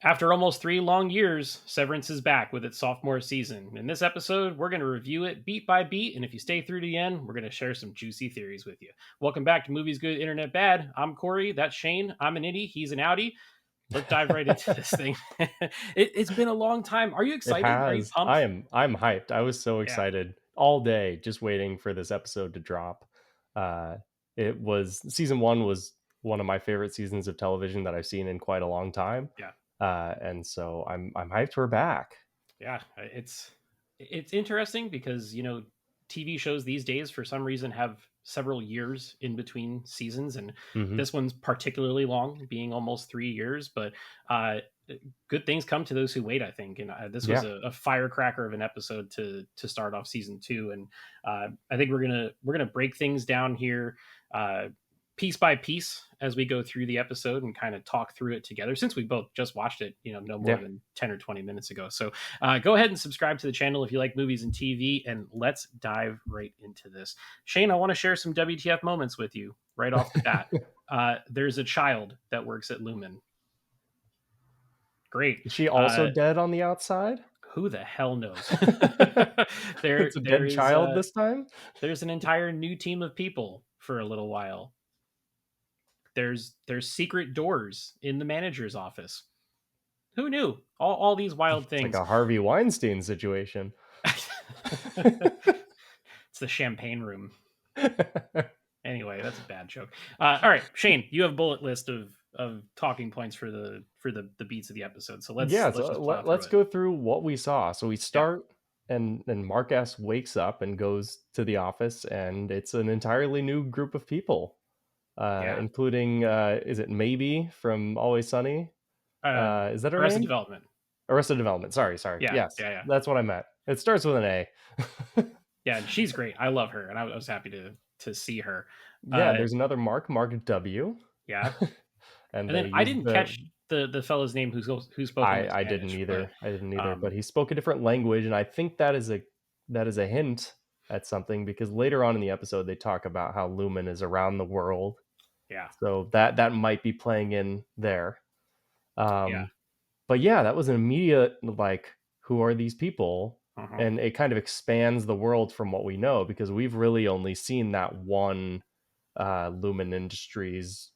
After almost 3 long years, Severance is back with its sophomore season. In this episode, we're going to review it beat by beat, and if you stay through to the end, we're going to share some juicy theories with you. Welcome back to Movies Good, Internet Bad. I'm Cory, that's Shane. I'm an Indy, he's an Audi. Let's dive right into this thing. It's been a long time. Are you It excited? Are you has. pumped? I'm hyped. I was so Yeah, excited all day just waiting for this episode to drop. Uh it was season 1 was one of my favorite seasons of television that I've seen in quite a long time. yeah, And so I'm hyped we're back. yeah. It's interesting because TV shows these days for some reason have several years in between seasons, and Mhm. this one's particularly long, being almost 3 years. But uh, good things come to those who wait, I think. And this was Yeah. a firecracker of an episode to start off season 2, and I think we're gonna break things down here. Piece by piece as we go through the episode and kind of talk through it together, since we both just watched it no more Yeah. than 10 or 20 minutes ago. So go ahead and subscribe to the channel if you like movies and TV, and let's dive right into this. Shane, I want to share some WTF moments with you right off the bat. There's a child that works at Lumen. Great. Is she also uh, dead on the outside? who the hell knows? there It's a there dead is child this time? there's an entire new team of people for a little while. There's secret doors in the manager's office. Who knew? All these wild It's like things. a Harvey Weinstein situation. It's the champagne room. Anyway, that's a bad joke. All right, Shane, you have a bullet list of talking points for the beats of the episode. So let's Yeah, let's so just plow through let's it. go through what we saw. So we Yeah, start, and Mark S wakes up and goes to the office, and it's an entirely new group of people, yeah. including is it Maybe from Always Sunny? Uh, Is that her Arrested name? Development. Arrested Development. Sorry. Yeah, Yes, yeah, yeah, that's what I meant. It starts with an A. yeah. And she's great. I love her, and I was happy to see her. Yeah, Uh, there's another Mark W, yeah. and And then they I use didn't catch the fellow's name who spoke him in I didn't Spanish, but either. I didn't either, but um, he spoke a different language, and I think that is a hint at something because later on in the episode they talk about how Lumen is around the world, yeah, so that might be playing in there. yeah. Um, but yeah, that was an immediate like, who are these people? Uh-huh. And it kind of expands the world from what we know because we've really only seen that one Lumen Industries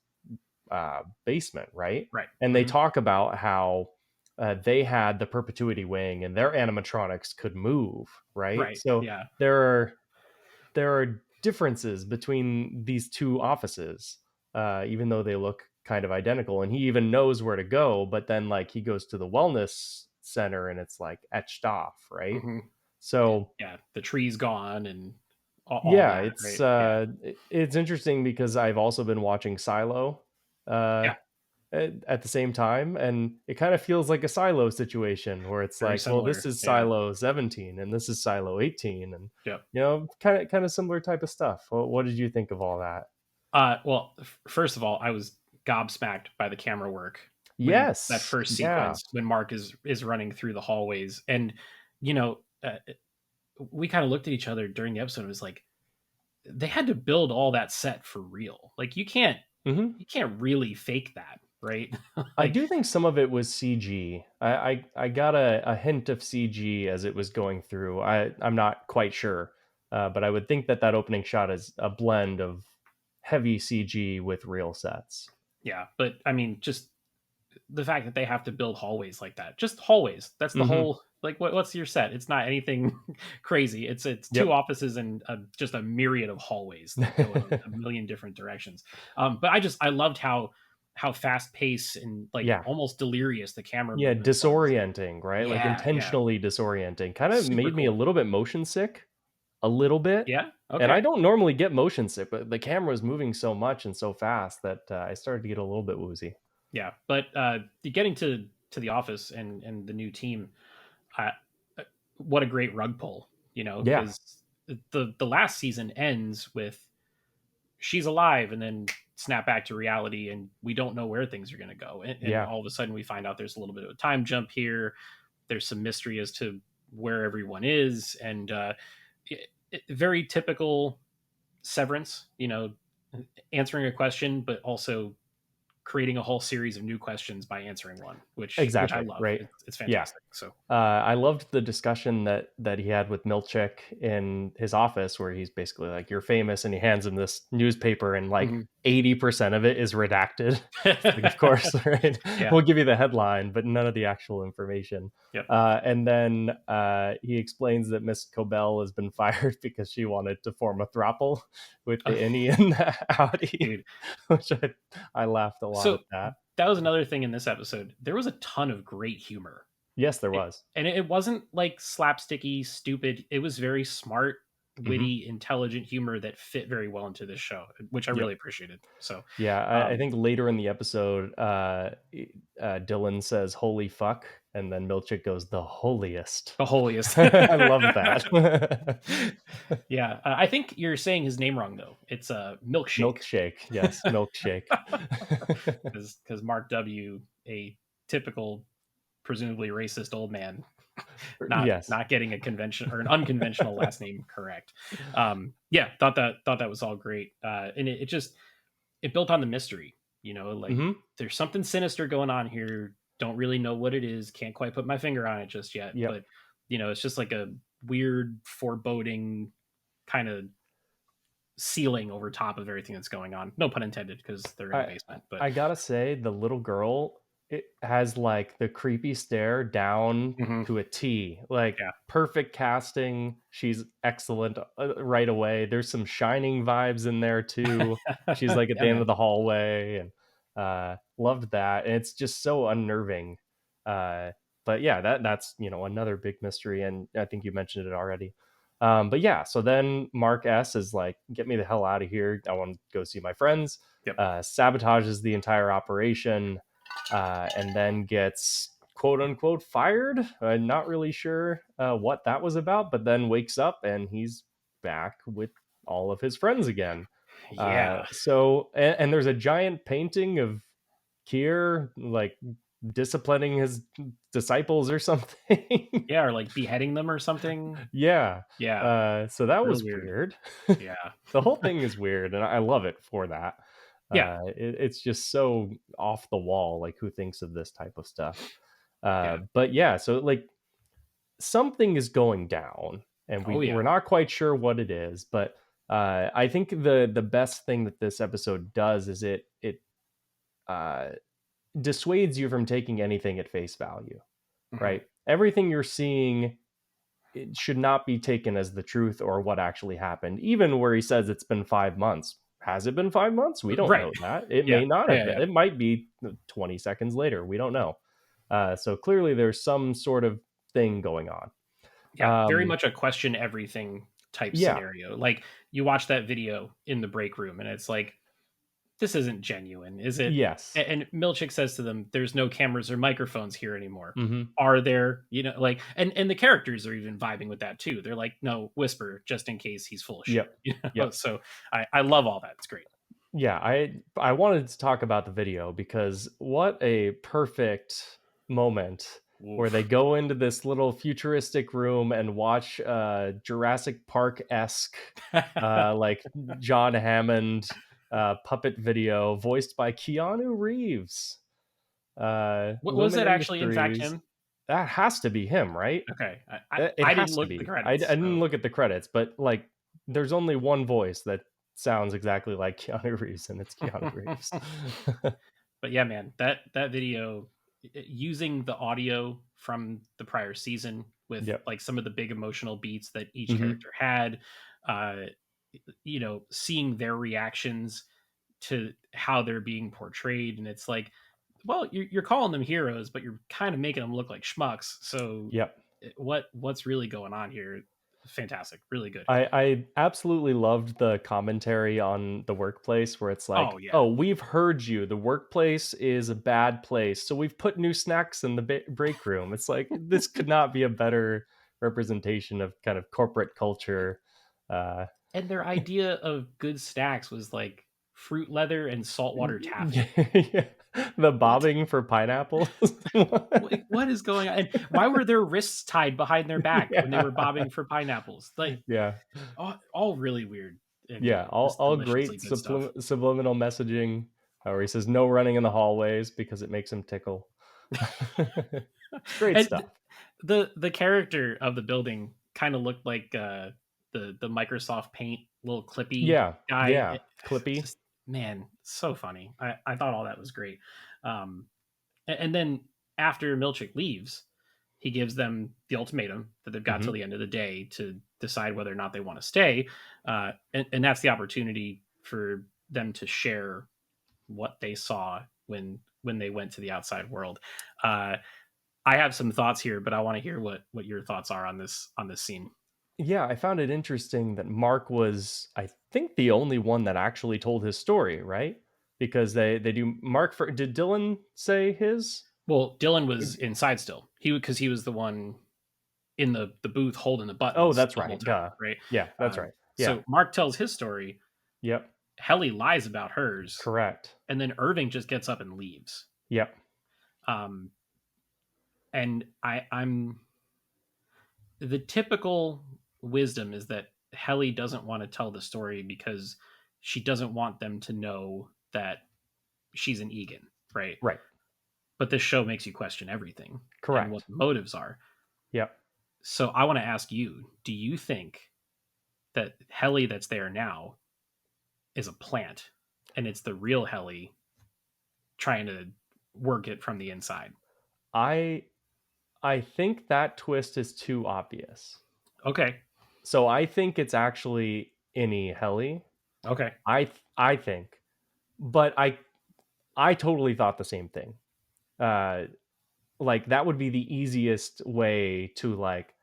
basement, right? Right. And they Hmm. talk about how they had the perpetuity wing and their animatronics could move, right? Right. So Yeah. there are there are differences between these two offices, even though they look kind of identical. And he even knows where to go, but then like he goes to the wellness center and it's like etched off, right? Hmm. So Yeah. The tree's gone and all yeah, that. Right. Yeah. it's interesting because I've also been watching Silo uh Yeah. at the same time, and it kind of feels like a Silo situation where it's Very like, well, similar. this is Yeah. Silo 17 and this is Silo 18, and Yep. kind of similar type of stuff. What did you think of all that? Well, first of all, I was gobsmacked by the camera work when that Yes, first yeah. sequence when Mark is running through the hallways, and you know, uh, we kind of looked at each other during the episode. It was like they had to build all that set for real. Like Hmm. you can't really fake that, right? I Like do think some of it was CG. I got a hint of CG as it was going through. I'm not quite sure, but I would think that opening shot is a blend of heavy CG with real sets. yeah, but I mean, just the fact that they have to build hallways like that, just hallways. That's the Hmm. whole. Like, what's your set? It's not anything crazy. It's two Yep. offices and just a myriad of hallways that go in a million different directions. But I loved how fast paced and like Yeah. almost delirious the camera Yeah, movement was. disorienting, right? Like Yeah, yeah, intentionally disorienting. Kind of super made me a cool. little bit motion sick, a little bit. Yeah, And I okay, don't normally get motion sick, but the camera was moving so much and so fast that I started to get a little bit woozy. yeah. But getting to the office and the new team, uh, what a great rug pull, Yeah. because the last season ends with she's alive and then snap back to reality and we don't know where things are going to go, and Yeah. all of a sudden we find out there's a little bit of a time jump here. There's some mystery as to where everyone is, and very typical Severance, answering a question but also creating a whole series of new questions by answering one, which I Exactly, love. right? It's Yeah. fantastic. So I loved the discussion that he had with Milchik in his office, where he's basically like, "You're famous," and he hands him this newspaper, and like mhm. 80% of it is redacted. It's like, of course, right? Yeah. We'll give you the headline, but none of the actual information. Yep. And then he explains that Miss Cobell has been fired because she wanted to form a throuple with the innie and the outie, Dude. which I laughed a lot So at that. that was another thing in this episode. There was a ton of great humor. Yes, there It, was. and it wasn't like slapsticky, stupid. It was very smart, Hmm. witty, intelligent humor that fit very well into this show, which I Yep. really appreciated. So, Yeah, I um, think later in the episode, Dylan says "Holy fuck," and then Milchick goes "the holiest." the holiest. I love that. Yeah, I think you're saying his name wrong though. It's a milkshake Milkshake, yes, milkshake. because Mark W, a typical, presumably racist old man, Yes. not getting a convention or an unconventional last name correct. Yeah, thought that was all great, and it just it built on the mystery. You know, like Hmm. there's something sinister going on here. Don't really know what it is. Can't quite put my finger on it just yet. Yep. But it's just like a weird, foreboding kind of ceiling over top of everything that's going on. No pun intended, because they're in a I basement. But I gotta say, the little girl, it has like the creepy stare down mhm, to a T. Like yeah, perfect casting. She's excellent right away. There's some Shining vibes in there too. She's like at yeah, the end man, of the hallway, and loved that. And it's just so unnerving. Uh, but yeah, that's another big mystery, and I think you mentioned it already. But yeah, so then Mark S is like, "Get me the hell out of here. I want to go see my friends." yep, Sabotages the entire operation, and then gets quote unquote fired. Not really sure what that was about, but then wakes up and he's back with all of his friends again. yeah, And there's a giant painting of Kier like disciplining his disciples or something. yeah, or like beheading them or something. Yeah. Yeah, So that real was weird. weird. Yeah, The whole thing is weird, and I love it for that. yeah, It's just so off the wall. Like, who thinks of this type of stuff? yeah. But yeah, so like something is going down, and Oh we're yeah. not quite sure what it is. But I think the best thing that this episode does is it uh, dissuades you from taking anything at face value. Mhm. Right? Everything you're seeing, it should not be taken as the truth or what actually happened, even where he says it's been 5 months. Has it been 5 months? We don't Right. know that. It Yeah. may not have Yeah. been. Yeah. It might be 20 seconds later. We don't know. So clearly there's some sort of thing going on. Yeah. Very Um, much a question everything type yeah. scenario. Like you watch that video in the break room, and it's like, this isn't genuine, is it? Yes. And Milchick says to them, "There's no cameras or microphones here anymore. Hmm. Are there?" Like, and the characters are even vibing with that too. They're like, "No, whisper, just in case he's full of shit." Yep. Yep. So I love all that. It's great. Yeah. I wanted to talk about the video because what a perfect moment where they Oof. go into this little futuristic room and watch Jurassic Park esque, like John Hammond puppet video voiced by Keanu Reeves. Was Lumen it actually in fact Industries. him? That has to be him, right? Okay, It I didn't has to look at the be. I credits, didn't so look at the credits, but like, there's only one voice that sounds exactly like Keanu Reeves, and it's Keanu Reeves. but yeah, man, that video using the audio from the prior season with Yep. like some of the big emotional beats that each Hmm. character had, uh, seeing their reactions to how they're being portrayed, and it's like, well, you're calling them heroes, but you're kind of making them look like schmucks. So, Yep. what's really going on here? Fantastic, really good. I absolutely loved the commentary on the workplace where it's Oh like, yeah, "Oh, we've heard you. The workplace is a bad place, so we've put new snacks in the break room." It's like, this could not be a better representation of kind of corporate culture. Uh, and their idea of good snacks was like fruit leather and saltwater taffy. yeah, the What? bobbing for pineapples. What is going on? And why were their wrists tied behind their back when they were Yeah, bobbing for pineapples? Like yeah, all really weird and yeah. All just all deliciously great good stuff. subliminal messaging. Or he says no running in the hallways because it makes him tickle. Great And stuff. the character of the building kind of looked like the Microsoft Paint little clippy Yeah, guy. yeah, Clippy. Just man, so funny. I thought all that was great. And then after Milchick leaves, he gives them the ultimatum that they've got till Hmm. the end of the day to decide whether or not they want to stay, and that's the opportunity for them to share what they saw when they went to the outside world. Uh, I have some thoughts here, but I want to hear what your thoughts are on this scene. Yeah, I found it interesting that Mark was, I think, the only one that actually told his story, right? Because they do Mark for. Did Dylan say his? Well, Dylan was inside still. He was the one in the booth holding the Oh, buttons that's the whole right. time, Duh. right? Yeah, that's Uh, right. Yeah. so Mark tells his story. Yep. Helly lies about hers, Correct. and then Irving just gets up and leaves. Yep. Um, and I'm the typical wisdom is that Helly doesn't want to tell the story because she doesn't want them to know that she's an Egan, right? Right. But this show makes you question everything and what Correct. the motives are. Yep. So I want to ask you, do you think that Helly that's there now is a plant and it's the real Helly trying to work it from the inside? I I think that twist is too obvious. Okay. So I think it's actually Innie Helly. Okay. I think, but I totally thought the same thing. Uh, like that would be the easiest way to like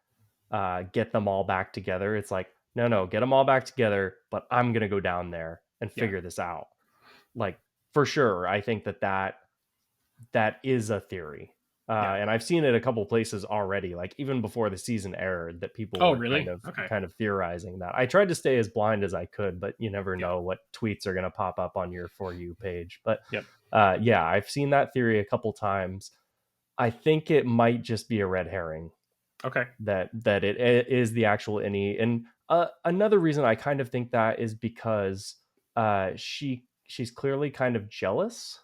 get them all back together. It's like no, get them all back together, but I'm gonna go down there and Yeah. figure this out. Like for sure, I think that is a theory. Yeah. And I've seen it a couple places already, like even before the season aired, that people Oh, were really? Okay. kind of theorizing that. I tried to stay as blind as I could, but you never Yeah. know what tweets are going to pop up on your For You page. But Yep. yeah, I've seen that theory a couple times. I think it might just be a red herring Okay. that it is the actual Innie. And another reason I kind of think that is because she's clearly kind of jealous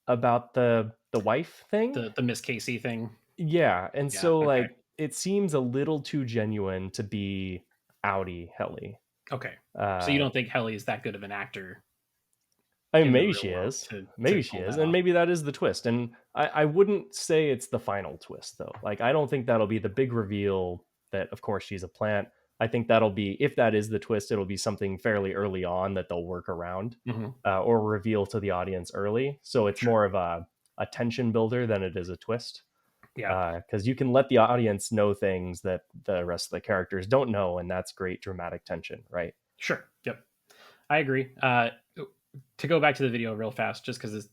about the wife thing. The Miss Casey thing. Yeah, and Yeah. so Okay. like it seems a little too genuine to be outy Helly. Okay. So you Uh, don't think Helly is that good of an actor I mean, in the maybe real she world is, to maybe she pull is, that and off? maybe that is the twist. And I wouldn't say it's the final twist though. Like I don't think that'll be the big reveal that, of course, she's a plant. I think that'll be, if that is the twist, it'll be something fairly early on that they'll work around Hmm. or reveal to the audience early. So it's Sure. more of a tension builder than it is a twist. Yeah. Because you can let the audience know things that the rest of the characters don't know, and that's great dramatic tension, right? Sure. Yep. I agree. To go back to the video real fast, just because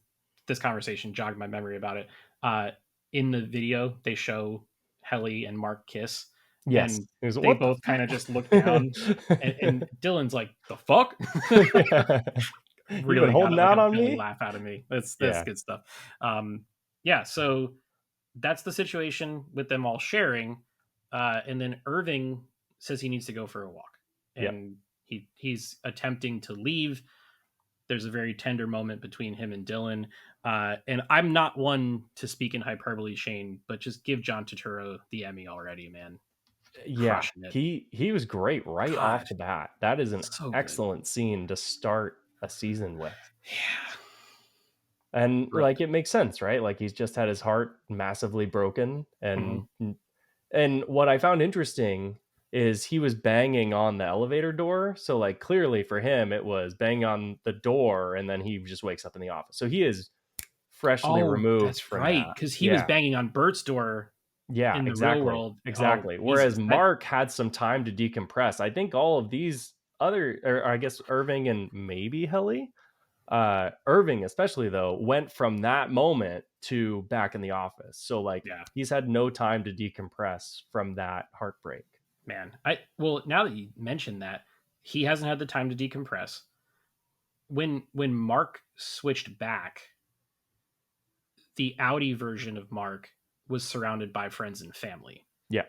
this conversation jogged my memory about it. Uh, in the video, they show Helly and Mark kiss, Yes. and He was, they what both kind of just look the down, and Dylan's like, "The fuck." yeah. You've been Really got holding like out a on belly me? laugh out of me. That's Yeah. good stuff. Yeah, so that's the situation with them all sharing, and then Irving says he needs to go for a walk, Yep. and he's attempting to leave. There's a very tender moment between him and Dylan, and I'm not one to speak in hyperbole, Shane, but just give John Turturro the Emmy already, man, Yeah. crushing it. He was great right God, off the bat. That is an so good. excellent scene to start a season with. Yeah, And brilliant. like it makes sense, right? Like he's just had his heart massively broken, Hmm. and what I found interesting is he was banging on the elevator door. So like clearly for him it was banging on the door and then he just wakes up in the office. So he is freshly Oh, removed that's from right, that. because he was Yeah. banging on Bert's door Yeah, in the real exactly. world. Oh, Exactly. Whereas Jesus, that Mark had some time to decompress. I think all of these other, or I guess Irving and maybe Helly, Irving especially though, went from that moment to back in the office. So like yeah, he's had no time to decompress from that heartbreak. man. I well, now that you mentioned that, he hasn't had the time to decompress. When Mark switched back, the Audi version of Mark was surrounded by friends and family. Yeah.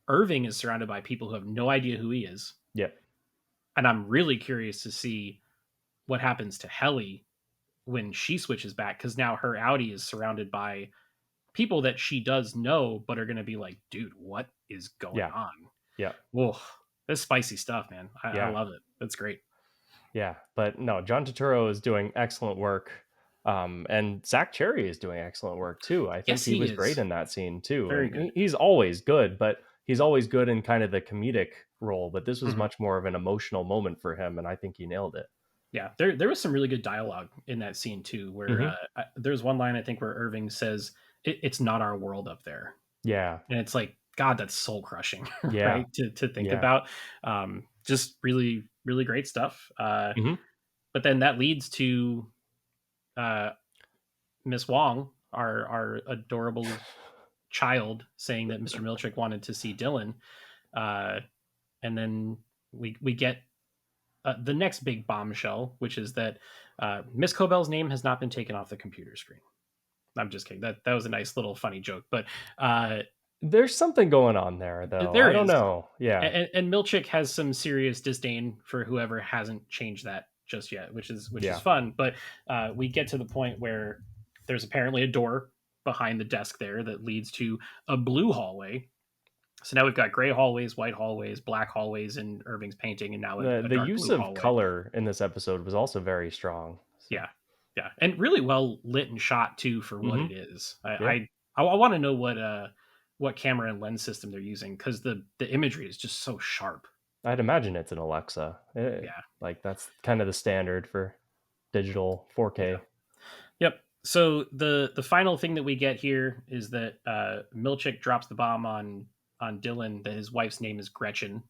Irving is surrounded by people who have no idea who he is, Yeah. and I'm really curious to see what happens to Helly when she switches back, because now her Audi is surrounded by people that she does know, but are going to be like, dude, what is going Yeah. on? Yeah. Whoa, that's spicy stuff, man. I Yeah. love it. That's great. Yeah. But no, John Turturro is doing excellent work. And Zach Cherry is doing excellent work too. I think Yes, he he was great is in that scene too. very And good. he's always good, but he's always good in kind of the comedic role. But this was Mhm. much more of an emotional moment for him, and I think he nailed it. Yeah, there was some really good dialogue in that scene too, where Hmm. there's one line I think where Irving says, "It's not our world up there," Yeah. and it's like, God, that's soul crushing, Yeah. right? To think Yeah. about, just really really great stuff. Hmm. But then that leads to uh, Miss Wong, our adorable child, saying that Mr. Milchick wanted to see Dylan, uh, and then we get the next big bombshell, which is that Miss Cobell's name has not been taken off the computer screen. I'm just kidding. That was a nice little funny joke, but uh, There's something going on there, though. there I don't is. know. Yeah. And Milchick has some serious disdain for whoever hasn't changed that just yet, which is Yeah. fun. But we get to the point where there's apparently a door behind the desk there that leads to a blue hallway. So now we've got gray hallways, white hallways, black hallways in Irving's painting, and now a The dark use blue of hallway. color in this episode was also very strong. So. Yeah, yeah, and really well lit and shot too for what Hmm. it is. Yeah. I want to know what camera and lens system they're using, because the imagery is just so sharp. I'd imagine it's an Alexa. Yeah, Like that's kind of the standard for digital yeah, 4K. yep. So the final thing that we get here is that Milchick drops the bomb on Dylan that his wife's name is Gretchen,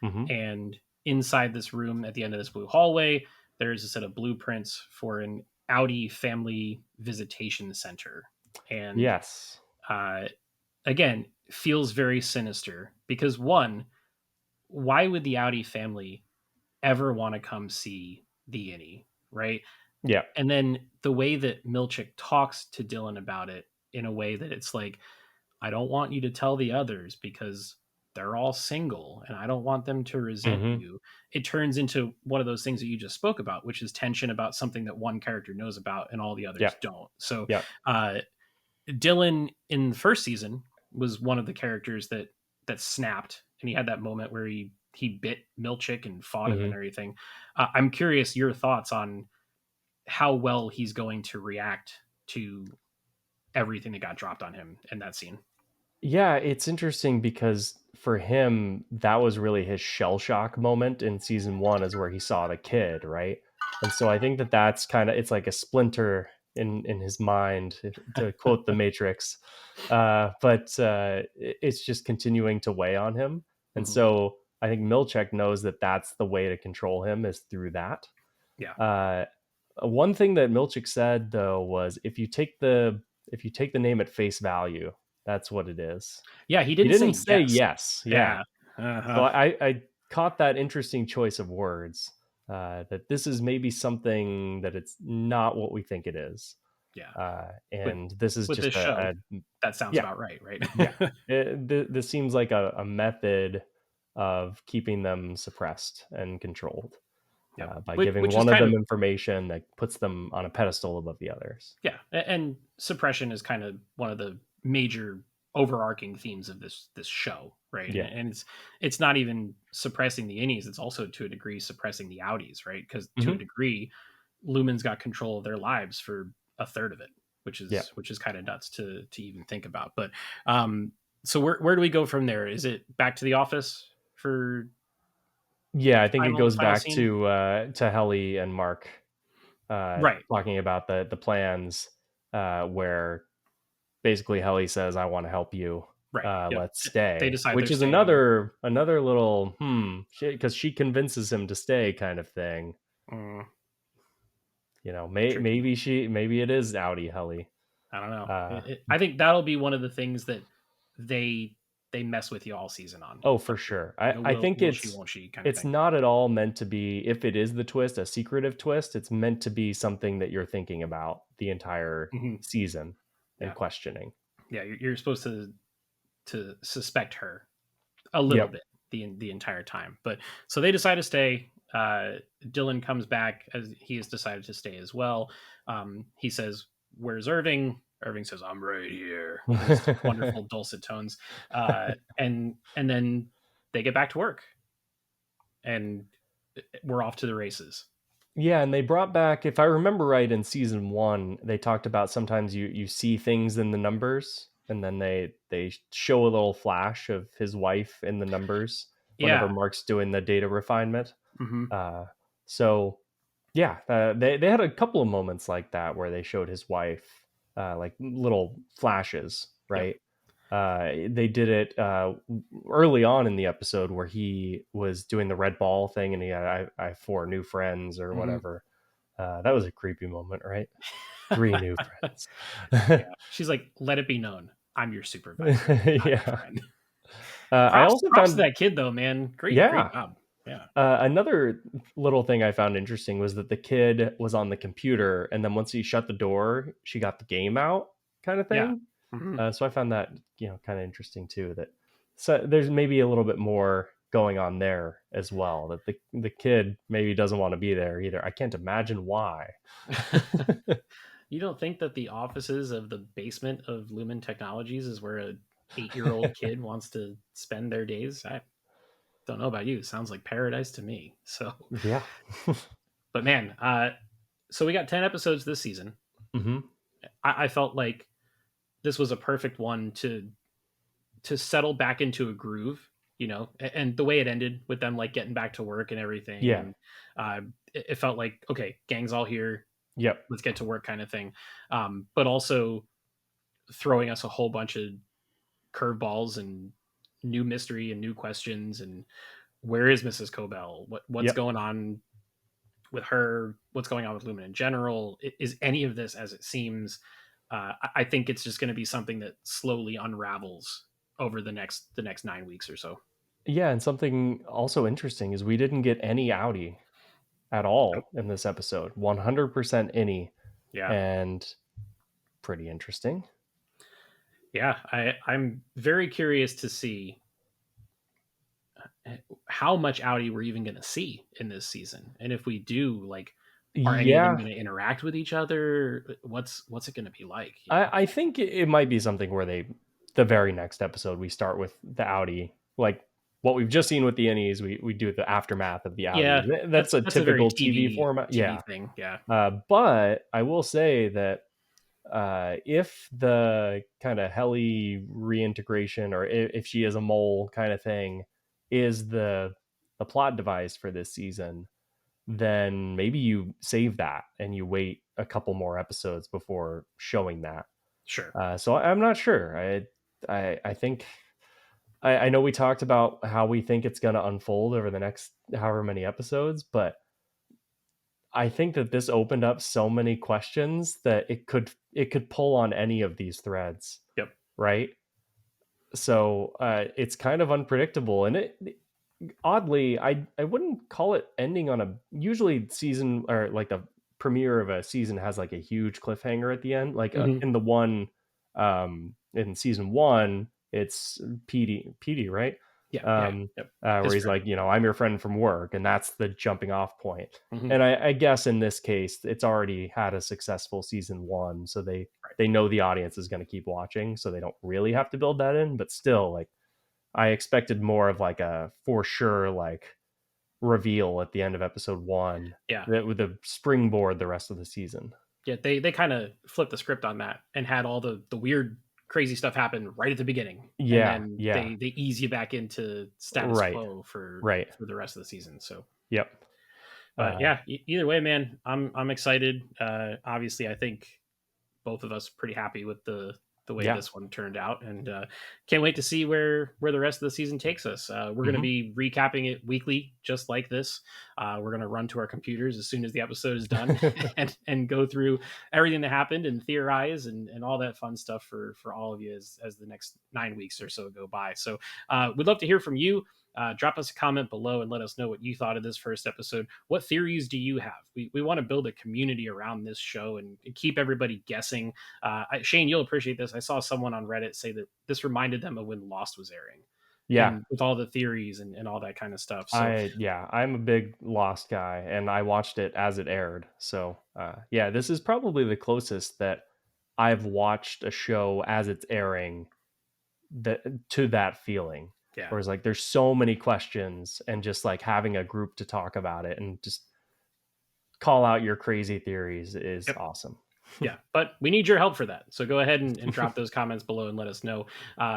Hmm. and inside this room at the end of this blue hallway, there's a set of blueprints for an Audi family visitation center, and Yes. uh, again feels very sinister because one, why would the Audi family ever want to come see the innie, right? Yeah. And then the way that Milchick talks to Dylan about it, in a way that it's like, I don't want you to tell the others because they're all single and I don't want them to resent Hmm. you. It turns into one of those things that you just spoke about, which is tension about something that one character knows about and all the Yeah. others don't. So Yeah. uh, Dylan in the first season was one of the characters that snapped, and he had that moment where he bit Milchick and fought him and Hmm. everything. I'm curious your thoughts on how well he's going to react to everything that got dropped on him in that scene. Yeah, it's interesting because for him, that was really his shell shock moment in season one, is where he saw the kid, right? And so I think that that's kind of it's like a splinter in his mind, to quote the Matrix. But it's just continuing to weigh on him, and Hmm. so I think Milchek knows that that's the way to control him is through that. Yeah. Uh, One thing that Milchik said though was if you take the name at face value, that's what it is. Yeah, he He didn't didn't say say yes. yes. Yeah. Yeah. So Uh-huh. I caught that interesting choice of words. That this is maybe something that it's not what we think it is. Yeah. With And this is with just this show, a that sounds yeah, about right, right? yeah. This seems like a method of keeping them suppressed and controlled, Yep. by Which giving which is one of kind them of, information that puts them on a pedestal above the others. yeah, and suppression is kind of one of the major overarching themes of this show, right? Yeah. And it's not even suppressing the innies; it's also to a degree suppressing the outies, right? Because to a Hmm. degree, Lumen's got control of their lives for a third of it, Yeah. which is kind of nuts to even think about. But um, so where do we go from there? Is it back to the office for Yeah, I think it goes final back scene? to Helly and Mark, Right, talking about the plans, where basically Helly says, "I want to help you. right. Yep. Let's They stay," decide they're which is staying. another little because she convinces him to stay, kind of thing. Mm, tricky. Maybe it is Audi Helly. I don't know. Uh, I think that'll be one of the things that they they mess with you all season on. Oh, for Like, sure. you I know, I think will she, it's won't she, kind of it's thing. not at all meant to be, if it is the twist, a secretive twist. It's meant to be something that you're thinking about the entire Hmm. season and Yeah, questioning. yeah. You're supposed to suspect her a little Yep. bit the entire time. But so they decide to stay. Dylan comes back as he has decided to stay as well. He says, "Where's Irving?" Irving says, "I'm right here," in his wonderful dulcet tones. And then they get back to work, and we're off to the races. Yeah, and they brought back, if I remember right, in season one, they talked about sometimes you see things in the numbers, and then they show a little flash of his wife in the numbers whenever Yeah. Mark's doing the data refinement. Hmm. Uh, so yeah, they had a couple of moments like that where they showed his wife, like little flashes, Yep. right? They did it early on in the episode where he was doing the red ball thing, and he had I have four new friends or Hmm. whatever. That was a creepy moment, right? Three new friends. Yeah. She's like, "Let it be known, I'm your supervisor, not your Yeah. friend." I Props, also props to found, that kid though, man. Great yeah. job. Yeah. Another little thing I found interesting was that the kid was on the computer, and then once he shut the door, she got the game out, kind of Yeah. thing. Hmm. So I found that, kind of interesting too. That so there's maybe a little bit more going on there as well. That the kid maybe doesn't want to be there either. I can't imagine why. You don't think that the offices of the basement of Lumen Technologies is where a 8-year-old kid wants to spend their days? I don't know about you. Sounds like paradise to me. So, Yeah. but man, so we got 10 episodes this season. Hmm. I felt like this was a perfect one to settle back into a groove, and the way it ended with them like getting back to work and everything, Yeah. and it felt like, okay, gang's all here, Yep. let's get to work kind of thing. But also throwing us a whole bunch of curveballs and new mystery and new questions, and where is Mrs. Cobell? What's Yep. going on with her? What's going on with Lumen in general? Is any of this as it seems? I think it's just going to be something that slowly unravels over the next 9 weeks or so. Yeah, and something also interesting is we didn't get any outie at Nope. all in this episode. 100% any, Yeah, and pretty interesting. yeah. I'm very curious to see how much Audi we're even going to see in this season, and if we do, like, are any of them Yeah, going to interact with each other? What's it going to be like? I think it might be something where the very next episode, we start with the outie, like what we've just seen with the innies. We do the aftermath of the outie. Yeah, That's a that's a very typical TV TV format. TV Yeah. thing. Yeah, But I will say that if the kind of Helly reintegration, or if she is a mole kind of thing, is the plot device for this season, then maybe you save that and you wait a couple more episodes before showing that. sure. So I'm not sure. I think I know we talked about how we think it's going to unfold over the next however many episodes, but I think that this opened up so many questions that it could pull on any of these threads, Yep. right? So it's kind of unpredictable, and it oddly, I wouldn't call it ending on a, usually season, or like the premiere of a season has like a huge cliffhanger at the end. Like Hmm. in the one in season one, it's PD, right? Yeah. Yeah. Um, Yep. where His he's friend. like, I'm your friend from work, and that's the jumping off point. Hmm. And I guess in this case, it's already had a successful season one, so Right. they know the audience is going to keep watching, so they don't really have to build that in. But still, like, I expected more of like a for sure like reveal at the end of episode one Yeah. that would the springboard the rest of the season. Yeah. They kind of flipped the script on that and had all the weird, crazy stuff happen right at the beginning, and Yeah, then yeah, they ease you back into status right, quo for right. for the rest of the season. So, Yep. but yeah, either way, man, I'm excited. Obviously, I think both of us pretty happy with the way Yeah. this one turned out, and can't wait to see where the rest of the season takes us. We're going to Hmm. be recapping it weekly, just like this. We're going to run to our computers as soon as the episode is done, and go through everything that happened and theorize and all that fun stuff for all of you as the next 9 weeks or so go by. So we'd love to hear from you. Drop us a comment below and let us know what you thought of this first episode. What theories do you have? We want to build a community around this show and keep everybody guessing. Shane, you'll appreciate this. I saw someone on Reddit say that this reminded them of when Lost was airing. Yeah, and with all the theories and all that kind of stuff. So I'm a big Lost guy, and I watched it as it aired. So yeah, this is probably the closest that I've watched a show as it's airing that to that feeling. yeah. Whereas like there's so many questions, and just like having a group to talk about it and just call out your crazy theories is Yep. awesome. Yeah, but we need your help for that. So go ahead and drop those comments below and let us know.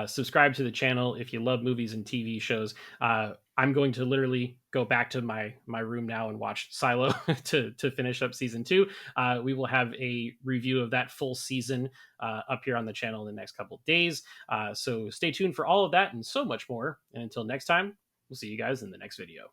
Subscribe to the channel if you love movies and TV shows. I'm going to literally go back to my room now and watch Silo to finish up season 2. We will have a review of that full season up here on the channel in the next couple of days. So stay tuned for all of that and so much more. And until next time, we'll see you guys in the next video.